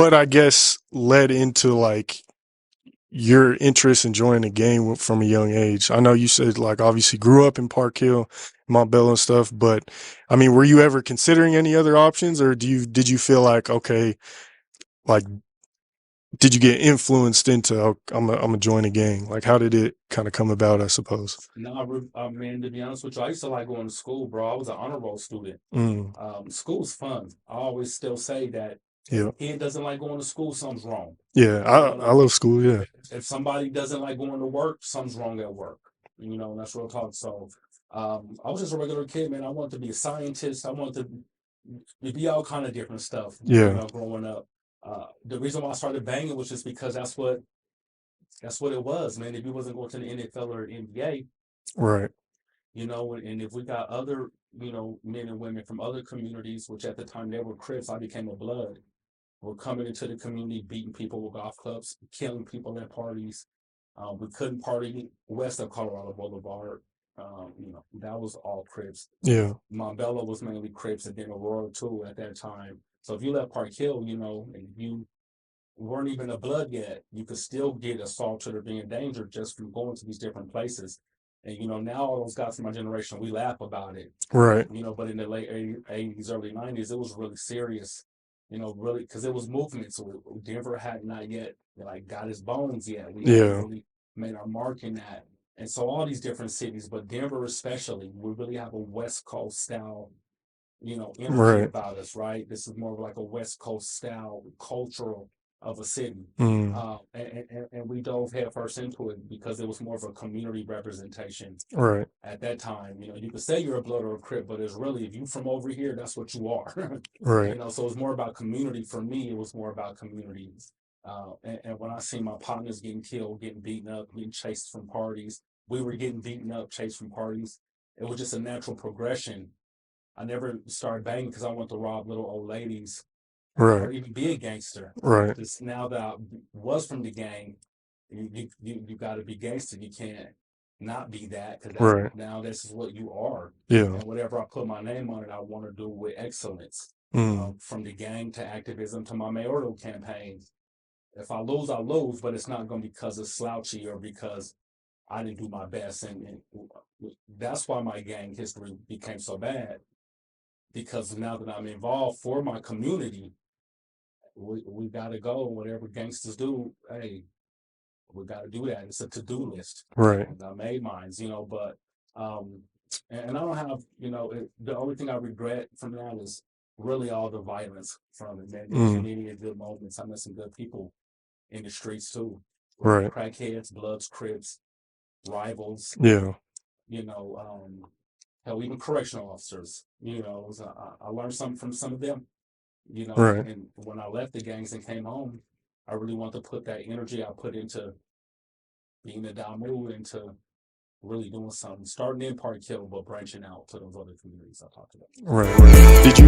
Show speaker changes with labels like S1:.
S1: what I guess led into like your interest in joining the game from a young age? I know you said like obviously grew up in Park Hill, Montbello and stuff, but I mean, were you ever considering any other options, or did you feel like okay, like did you get influenced into I'm gonna join a gang? Like how did it kind of come about? I suppose.
S2: No, I mean, to be honest with you, I used to like going to school, bro. I was an honor roll student.
S1: Mm,
S2: School's fun. I always still say that if
S1: yeah,
S2: a kid doesn't like going to school, something's wrong.
S1: yeah.
S2: You know what I
S1: I
S2: mean?
S1: love school. Yeah,
S2: If somebody doesn't like going to work, something's wrong at work. You know, and that's real talk. So, I was just a regular kid, man. I wanted to be a scientist. I wanted to be all kind of different stuff. You
S1: yeah,
S2: know, growing up. The reason why I started banging was just because that's what it was, man. If you wasn't going to the NFL or NBA,
S1: right.
S2: you know, and if we got other, you know, men and women from other communities, which at the time they were Crips, I became a Blood. We're coming into the community, beating people with golf clubs, killing people at parties. We couldn't party west of Colorado Boulevard. You know, that was all Crips.
S1: Yeah,
S2: Montbello was mainly Crips, and then Aurora too at that time. So if you left Park Hill, you know, and you weren't even a Blood yet, you could still get assaulted or be in danger just from going to these different places. And you know, now all those guys from my generation, we laugh about it.
S1: right.
S2: You know, but in the late 80s, early 90s, it was really serious. You know, really, because it was movement. So Denver had not yet like got his bones yet. We hadn't
S1: Yeah,
S2: really made our mark in that. And so all these different cities, but Denver especially, we really have a West Coast style, you know, energy
S1: right.
S2: about us, right? This is more of like a West Coast style cultural of a city.
S1: Mm,
S2: And we dove headfirst into it because it was more of a community representation
S1: right,
S2: at that time. You know, you could say you're a Blood or a Crip, but it's really, if you from over here, that's what you are.
S1: right.
S2: You know, so it's more about community. For me, it was more about community. And when I seen my partners getting killed, getting beaten up, getting chased from parties, we were getting beaten up, chased from parties. It was just a natural progression. I never started banging because I want to rob little old ladies or
S1: Right,
S2: even be a gangster.
S1: right,
S2: Just now that I was from the gang, you got to be gangster. You can't not be that because that's
S1: right.
S2: now this is what you are.
S1: Yeah.
S2: And whatever I put my name on it, I want to do with excellence.
S1: Mm,
S2: From the gang to activism to my mayoral campaign. If I lose, I lose, but it's not going to be because it's slouchy or because I didn't do my best. And that's why my gang history became so bad because now that I'm involved for my community, we got to go. Whatever gangsters do, hey, we got to do that. It's a to-do list,
S1: right.
S2: and I made mines, you know. But and I don't have, you know, the only thing I regret from that is really all the violence from it. Man, there's
S1: Mm,
S2: many good moments. I met some good people in the streets too, whether
S1: right.
S2: crackheads, Bloods, Crips, rivals,
S1: Yeah.
S2: you know, hell, even correctional officers. You know, I learned something from some of them. You know,
S1: Right.
S2: and when I left the gangs and came home, I really want to put that energy I put into being a Damu into really doing something, starting in Park Hill, but branching out to those other communities I talked about.
S1: Right. Right. Did you